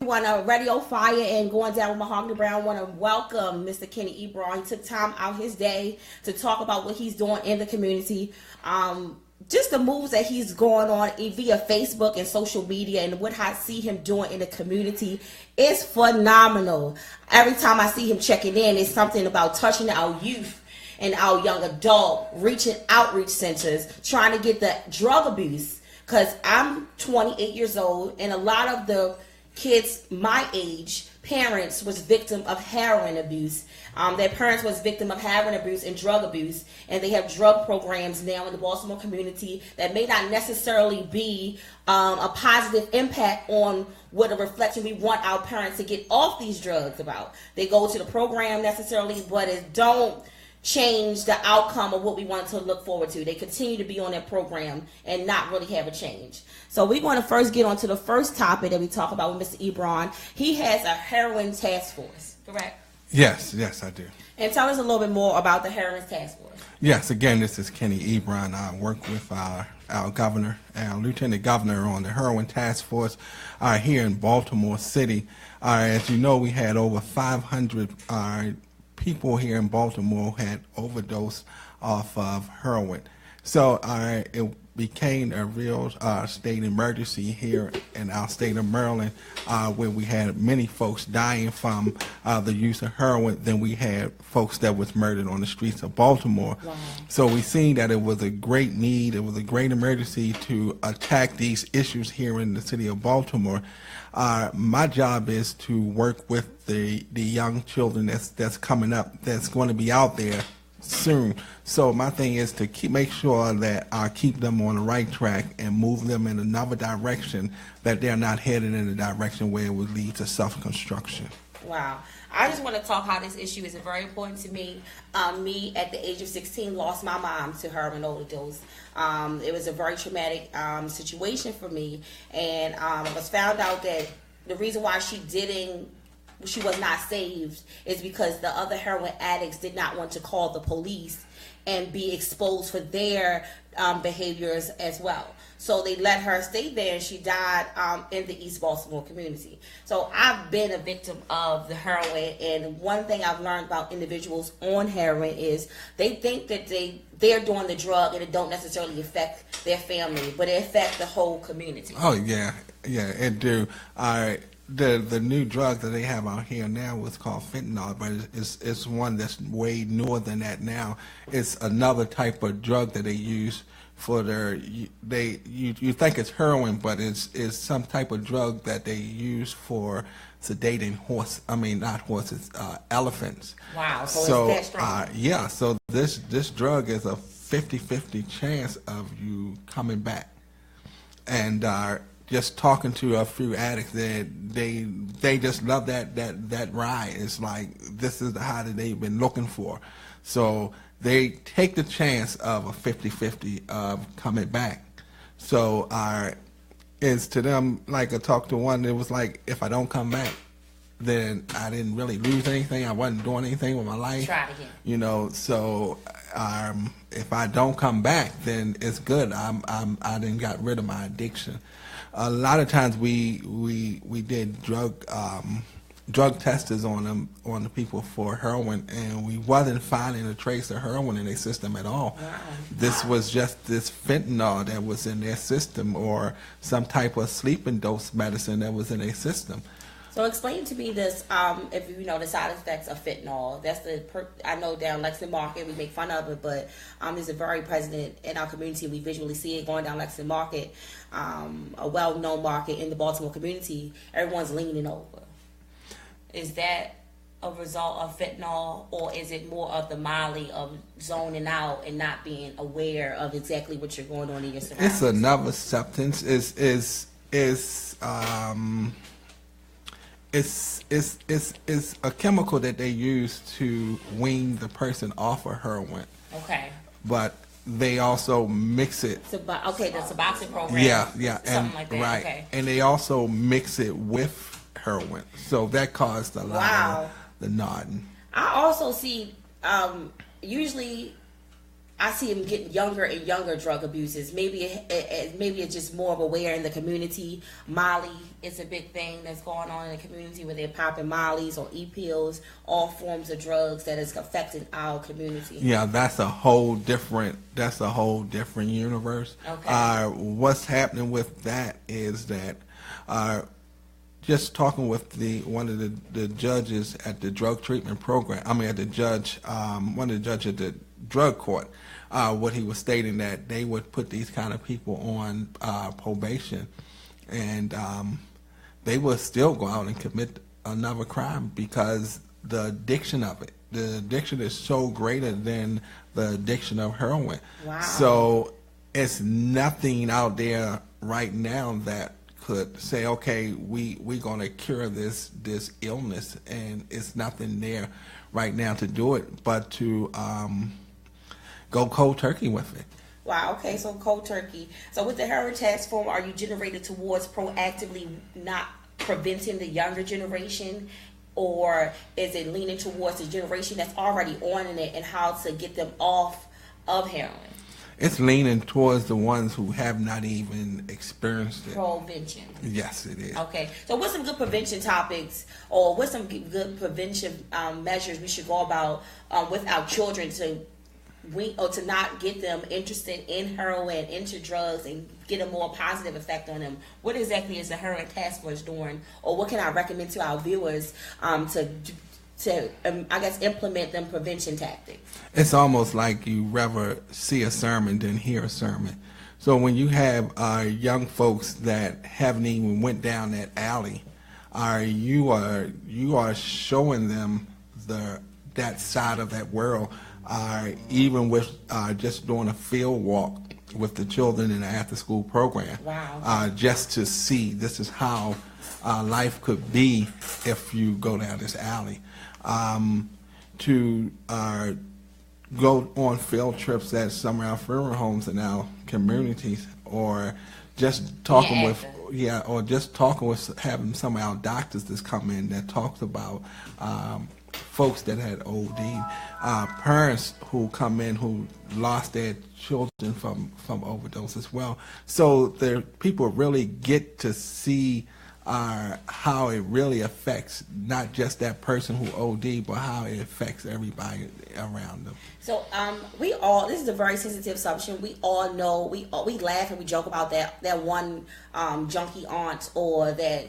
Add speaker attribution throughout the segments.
Speaker 1: Want to Radio Fire and going down with Mahogany Brown. Want to welcome Mr. Kenny Ebron. He took time out his day to talk about what he's doing in the community. Just the moves that he's going on via Facebook and social media, and what I see him doing in the community is phenomenal. Every time I see him checking in, it's something about touching our youth and our young adult, reaching outreach centers, trying to get the drug abuse. Because I'm 28 years old, and a lot of the kids my age, parents was victim of heroin abuse. Their parents was victim of heroin abuse and drug abuse, and they have drug programs now in the Baltimore community that may not necessarily be a positive impact on what a reflection we want our parents to get off these drugs about. They go to the program necessarily, but it don't change the outcome of what we want to look forward to. They continue to be on that program and not really have a change. So we want to first get on to the first topic that we talk about with Mr. Ebron. He has a heroin task force, correct?
Speaker 2: Yes, I do.
Speaker 1: And tell us a little bit more about the heroin task force.
Speaker 2: Yes, again, this is Kenny Ebron. I work with our governor, our lieutenant governor on the heroin task force here in Baltimore City. As you know, we had over 500 people here in Baltimore had overdosed off of heroin. So it became a real state emergency here in our state of Maryland, where we had many folks dying from the use of heroin. Then we had folks that was murdered on the streets of Baltimore. Wow. So we seen that it was a great need, it was a great emergency to attack these issues here in the city of Baltimore. My job is to work with the young children that's coming up, that's going to be out there soon. So my thing is to make sure that I keep them on the right track and move them in another direction, that they're not headed in a direction where it would lead to self-construction.
Speaker 1: Wow. I just want to talk how this issue is very important to me. Me, at the age of 16, lost my mom to heroin overdose. It was a very traumatic situation for me, and I was found out that the reason why she was not saved is because the other heroin addicts did not want to call the police and be exposed for their behaviors as well. So they let her stay there, and she died in the East Baltimore community. So I've been a victim of the heroin, and one thing I've learned about individuals on heroin is they think that they're doing the drug and it don't necessarily affect their family, but it affects the whole community.
Speaker 2: Oh yeah, it do. The new drug that they have out here now is called fentanyl, but it's one that's way newer than that now. It's another type of drug that they use for you think it's heroin, but it's some type of drug that they use for sedating elephants.
Speaker 1: Wow, so it's that strong.
Speaker 2: Yeah, so this drug is a 50-50 chance of you coming back. And just talking to a few addicts, they just love that ride. It's like this is the high that they've been looking for. So they take the chance of a 50-50 of coming back. So it's to them, like I talked to one, it was like, if I don't come back, then I didn't really lose anything. I wasn't doing anything with my life.
Speaker 1: Try it again.
Speaker 2: You know, so if I don't come back, then it's good. I didn't got rid of my addiction. A lot of times we did drug testers on the people for heroin, and we wasn't finding a trace of heroin in their system at all. Wow. This was just this fentanyl that was in their system, or some type of sleeping dose medicine that was in their system.
Speaker 1: So explain to me this, if you know the side effects of fentanyl. That's I know down Lexington Market we make fun of it, but it's a very present in our community. We visually see it going down Lexington Market, a well-known market in the Baltimore community. Everyone's leaning over. Is that a result of fentanyl, or is it more of the Molly of zoning out and not being aware of exactly what you're going on in your surroundings?
Speaker 2: It's another substance. It's a chemical that they use to wean the person off of heroin.
Speaker 1: Okay.
Speaker 2: But they also mix it.
Speaker 1: Okay, the Suboxone program.
Speaker 2: Yeah,
Speaker 1: something like that.
Speaker 2: Right.
Speaker 1: Okay.
Speaker 2: And they also mix it with heroin, so that caused a lot of the nodding.
Speaker 1: I also see usually I see them getting younger and younger drug abusers. Maybe maybe it's just more of aware in the community. Molly is a big thing that's going on in the community where they're popping Mollies or E-pills, all forms of drugs that is affecting our community.
Speaker 2: Yeah, that's a whole different universe.
Speaker 1: Okay.
Speaker 2: What's happening with that is that just talking with one of the judges at the drug treatment program. I mean, at the judge, one of the judges at the drug court. What he was stating that they would put these kind of people on probation, and they would still go out and commit another crime because the addiction of it. The addiction is so greater than the addiction of heroin.
Speaker 1: Wow.
Speaker 2: So it's nothing out there right now that could say, okay, we're going to cure this illness, and it's nothing there right now to do it, but to go cold turkey with it.
Speaker 1: Wow, okay, so cold turkey. So with the heroin task force, are you generated towards proactively not preventing the younger generation, or is it leaning towards the generation that's already on it and how to get them off of heroin?
Speaker 2: It's leaning towards the ones who have not even experienced it.
Speaker 1: Prevention.
Speaker 2: Yes, it is.
Speaker 1: Okay, so what's some good prevention topics, or what's some good prevention measures we should go about with our children to not get them interested in heroin, into drugs, and get a more positive effect on them? What exactly is the heroin task force doing, or what can I recommend to our viewers to I guess implement them prevention tactics?
Speaker 2: It's almost like you rather see a sermon than hear a sermon. So when you have young folks that haven't even went down that alley, you are showing them that side of that world. Even with just doing a field walk with the children in the after-school program.
Speaker 1: Wow.
Speaker 2: Just to see this is how life could be if you go down this alley. To go on field trips at some of our funeral homes in our communities, or just talking having some of our doctors that's come in that talks about folks that had OD, parents who come in who lost their children from overdose as well. So people really get to see how it really affects not just that person who OD, but how it affects everybody around them.
Speaker 1: So this is a very sensitive subject. We all know, we laugh and we joke about that one junkie aunt or that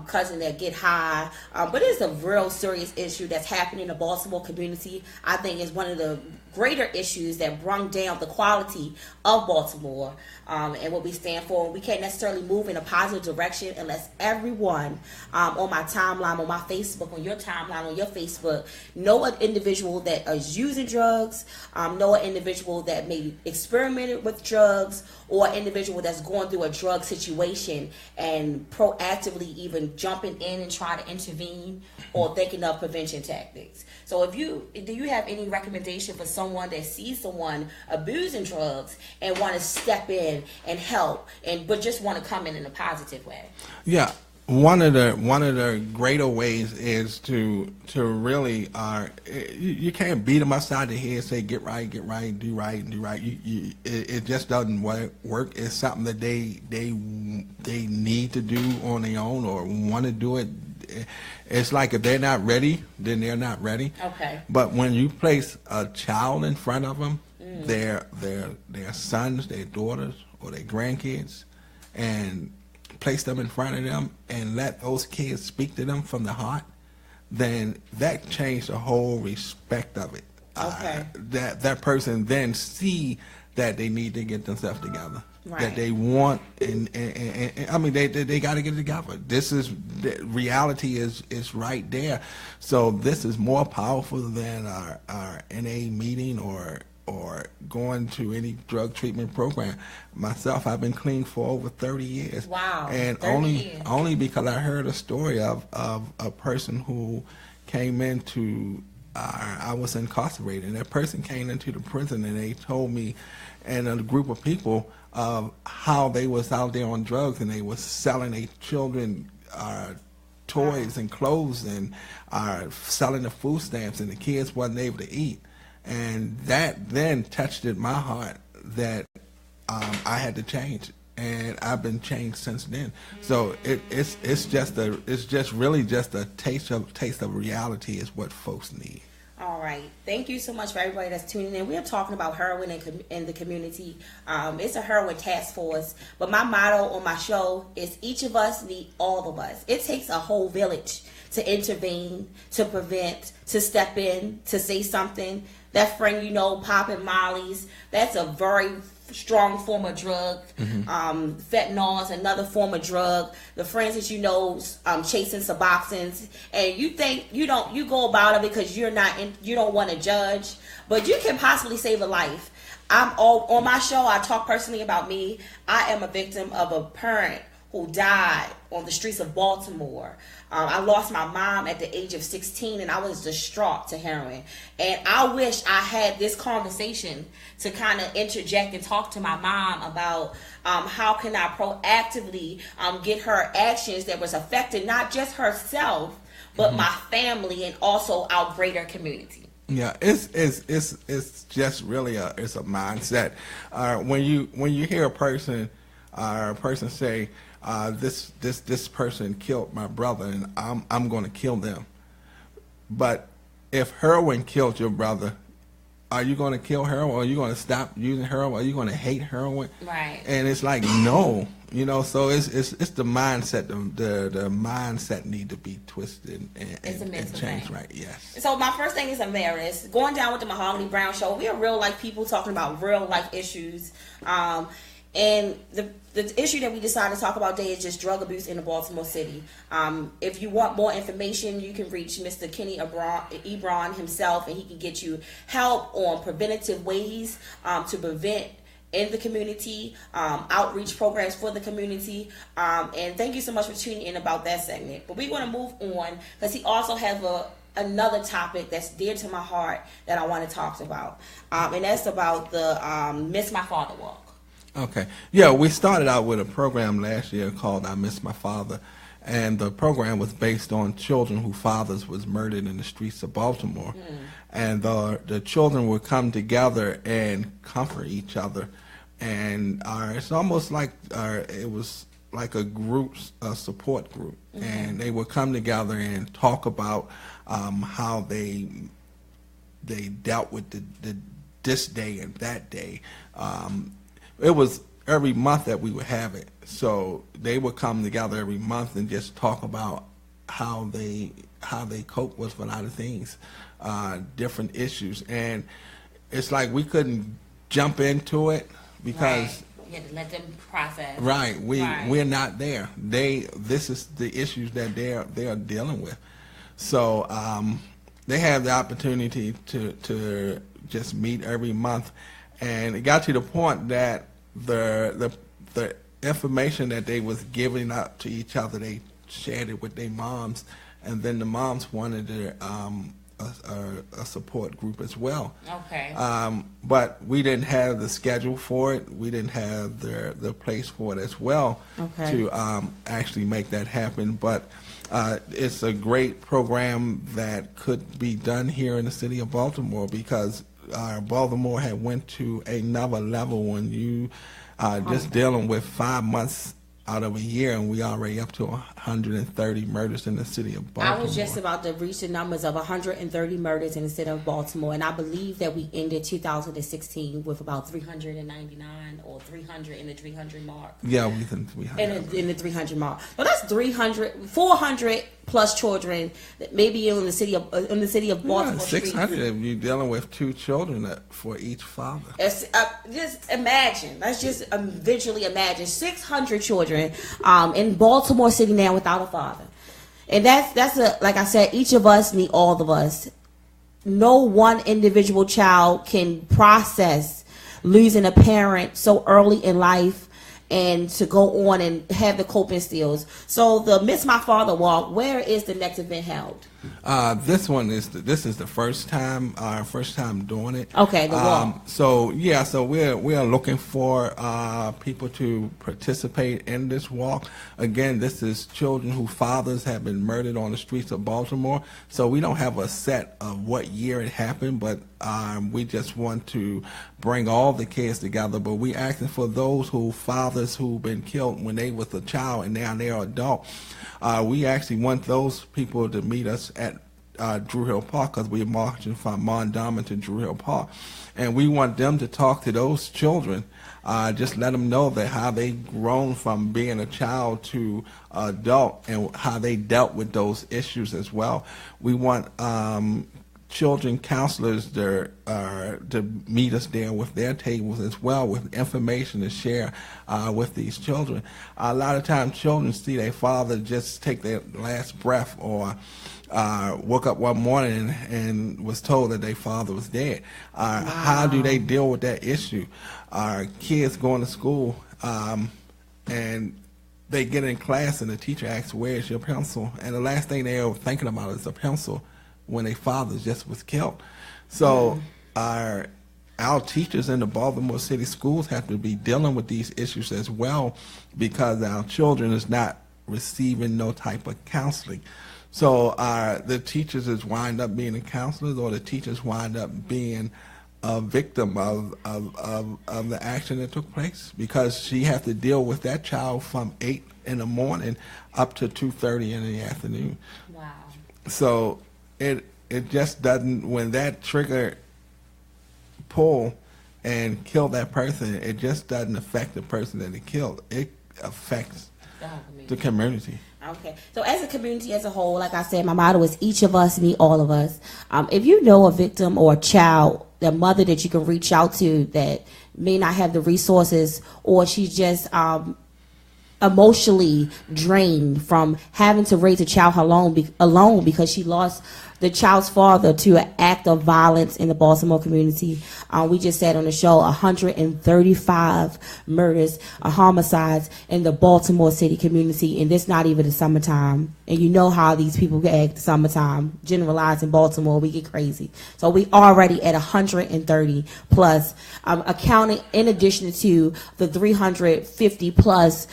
Speaker 1: cousin that get high, but it's a real serious issue that's happening in the Baltimore community. I think is one of the greater issues that brought down the quality of Baltimore and what we stand for. We can't necessarily move in a positive direction unless everyone on my timeline, on my Facebook, on your timeline, on your Facebook, know an individual that is using drugs, know an individual that maybe experimented with drugs, or an individual that's going through a drug situation and proactively even jumping in and trying to intervene or thinking of prevention tactics. So do you have any recommendation for someone that sees someone abusing drugs and want to step in and help, but just want to come in a positive way?
Speaker 2: Yeah. One of the greater ways is to really you can't beat them upside the head, say get right, do right. It just doesn't work. It's something that they need to do on their own or want to do it. It's like if they're not ready, then they're not ready.
Speaker 1: Okay.
Speaker 2: But when you place a child in front of them, their sons, their daughters, or their grandkids, and place them in front of them and let those kids speak to them from the heart, then that changed the whole respect of it.
Speaker 1: Okay.
Speaker 2: That person then see that they need to get themselves together.
Speaker 1: Right.
Speaker 2: That they want, and I mean, they got to get it together. Reality is right there. So this is more powerful than our NA meeting or going to any drug treatment program. Myself, I've been clean for over 30 years.
Speaker 1: Wow.
Speaker 2: And only because I heard a story of a person who came into I was incarcerated, and that person came into the prison and they told me and a group of people of how they was out there on drugs and they was selling their children toys and clothes and selling the food stamps, and the kids wasn't able to eat. And that then touched at my heart that I had to change, and I've been changed since then. So it's just really just a taste of reality is what folks need.
Speaker 1: All right. Thank you so much for everybody that's tuning in. We are talking about heroin in the community. It's a heroin task force. But my motto on my show is each of us need all of us. It takes a whole village to intervene, to prevent, to step in, to say something. That friend, popping mollies, that's a very strong form of drug. Fentanyl is another form of drug. The friends that chasing Suboxones, and you think you go about it because you don't want to judge, but you can possibly save a life. On my show, I talk personally about me. I am a victim of a parent who died on the streets of Baltimore. I lost my mom at the age of 16, and I was distraught to heroin. And I wish I had this conversation to kind of interject and talk to my mom about how can I proactively get her actions that was affecting not just herself, but my family and also our greater community.
Speaker 2: Yeah, it's just really it's a mindset. When you hear a person say, this person killed my brother and I'm going to kill them. But if heroin killed your brother, are you going to kill heroin? Are you going to stop using heroin? Are you going to hate heroin?
Speaker 1: Right.
Speaker 2: And it's like, no, so it's the mindset. The mindset need to be twisted and changed, right? Yes.
Speaker 1: So my first thing is awareness. Going down with the Mahogany Brown show, we are real life people talking about real life issues. And the issue that we decided to talk about today is just drug abuse in the Baltimore City. If you want more information, you can reach Mr. Kenny Ebron himself, and he can get you help on preventative ways to prevent in the community, outreach programs for the community. And thank you so much for tuning in about that segment. But we're going to move on because he also has another topic that's dear to my heart that I want to talk about. And that's about the Miss My Father Walk.
Speaker 2: Okay. Yeah, we started out with a program last year called I Miss My Father, and the program was based on children whose fathers was murdered in the streets of Baltimore. And the children would come together and comfort each other. And it's almost like it was like a support group. And they would come together and talk about how they dealt with this day and that day. It was every month that we would have it. So they would come together every month and just talk about how they cope with a lot of things, different issues. And it's like we couldn't jump into it because
Speaker 1: you had to let them process.
Speaker 2: Right. We're not there. This is the issues that they are dealing with. So they have the opportunity to just meet every month. And it got to the point that the information that they was giving out to each other, they shared it with their moms, and then the moms wanted a support group as well.
Speaker 1: Okay.
Speaker 2: But we didn't have the schedule for it. We didn't have the place for it as well.
Speaker 1: Okay.
Speaker 2: To actually make that happen. But it's a great program that could be done here in the city of Baltimore because Baltimore had went to another level when you just dealing with 5 months out of a year, and we already up to 130 murders in the city of Baltimore.
Speaker 1: I was just about to reach the numbers of 130 murders in the city of Baltimore, and I believe that we ended 2016 with about 399 or 300 in the 300 mark.
Speaker 2: Yeah, within 300.
Speaker 1: In the 300 mark. So that's 400 plus children, maybe in the city of Baltimore.
Speaker 2: 600 if you're dealing with 2 children for each father.
Speaker 1: Just imagine. Let's just visually imagine 600 children in Baltimore City now without a father. And that's like I said, each of us need all of us. No one individual child can process losing a parent so early in life and to go on and have the coping skills. So the Miss My Father Walk, where is the next event held?
Speaker 2: This is the first time doing it.
Speaker 1: Okay, the walk.
Speaker 2: So we're looking for people to participate in this walk. Again, this is children whose fathers have been murdered on the streets of Baltimore. So we don't have a set of what year it happened, but we just want to bring all the kids together. But we asking for those whose fathers who've been killed when they was a child and now they're adult. We actually want those people to meet us at Drew Hill Park, because we're marching from Mondawmin to Drew Hill Park, and we want them to talk to those children. Just let them know that how they grown from being a child to adult and how they dealt with those issues as well. We want children counselors to meet us there with their tables as well, with information to share with these children. A lot of times children see their father just take their last breath, or woke up one morning and was told that their father was dead. Wow. How do they deal with that issue? Kids going to school and they get in class and the teacher asks, "Where's your pencil?" And the last thing they're thinking about is a pencil, when their father just was killed. So our teachers in the Baltimore City schools have to be dealing with these issues as well, because our children is not receiving no type of counseling. So the teachers is wind up being the counselors, or the teachers wind up being a victim of the action that took place, because she has to deal with that child from 8 in the morning up to 2:30 in the afternoon.
Speaker 1: Wow.
Speaker 2: So it just doesn't, when that trigger pull and kill that person, it just doesn't affect the person that it killed. It affects the community.
Speaker 1: Okay. So as a community as a whole, like I said, my motto is each of us need all of us. If you know a victim or a child, the mother that you can reach out to that may not have the resources, or she's just emotionally drained from having to raise a child alone because she lost the child's father to an act of violence in the Baltimore community. We just said on the show 135 murders, homicides in the Baltimore City community, and this not even the summertime. And you know how these people act the summertime. Generalized in Baltimore, we get crazy. So we already at 130 plus, accounting in addition to the 350 plus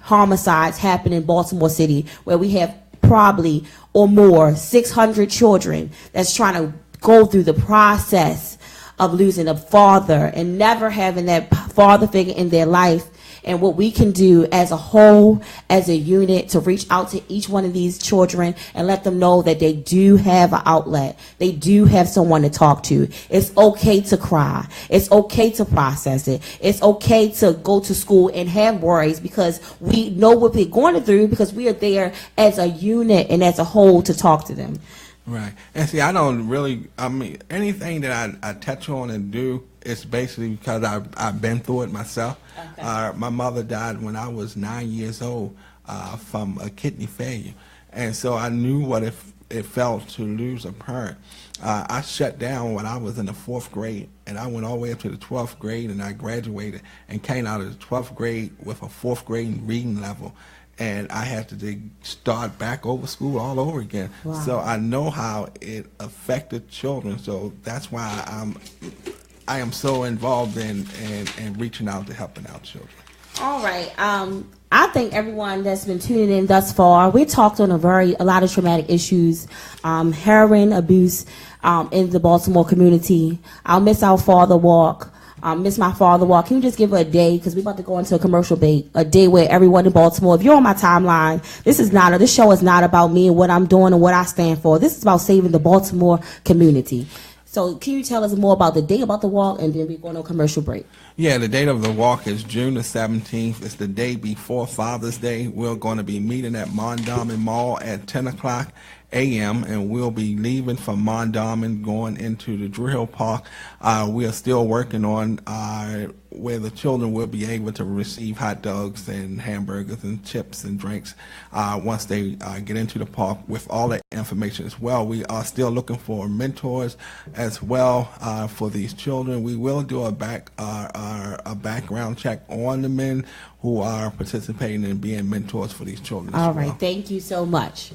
Speaker 1: homicides happen in Baltimore City, where we have probably or more 600 children that's trying to go through the process of losing a father and never having that father figure in their life. And what we can do as a whole, as a unit, to reach out to each one of these children and let them know that they do have an outlet. They do have someone to talk to. It's okay to cry. It's okay to process it. It's okay to go to school and have worries, because we know what they're going through, because we are there as a unit and as a whole to talk to them.
Speaker 2: Right. And see, anything that I touch on and do, it's basically because I've been through it myself. Okay. My mother died when I was 9 years old from a kidney failure. And so I knew what it felt to lose a parent. I shut down when I was in the 4th grade, and I went all the way up to the 12th grade, and I graduated and came out of the 12th grade with a 4th grade reading level. And I had to start back over school all over again. Wow. So I know how it affected children. So that's why I am so involved in reaching out to helping out children.
Speaker 1: All right. I thank everyone that's been tuning in thus far. We talked on a lot of traumatic issues, heroin abuse in the Baltimore community. I'll miss our father walk. Miss My Father Walk. Can you just give her a day, because we're about to go into a commercial break, a day where everyone in Baltimore, if you're on my timeline, this show is not about me and what I'm doing and what I stand for. This is about saving the Baltimore community. So can you tell us more about the day, about the walk, and then we're going on a commercial break?
Speaker 2: Yeah, the date of the walk is June the 17th. It's the day before Father's Day. We're going to be meeting at Mondawmin Mall at 10 o'clock a.m. and we'll be leaving from Mondawmin going into the Drew Hill Park. We are still working on where the children will be able to receive hot dogs and hamburgers and chips and drinks once they get into the park with all that information as well. We are still looking for mentors as well for these children. We will do a background check on the men who are participating in being mentors for these children as
Speaker 1: All
Speaker 2: well.
Speaker 1: right, thank you so much.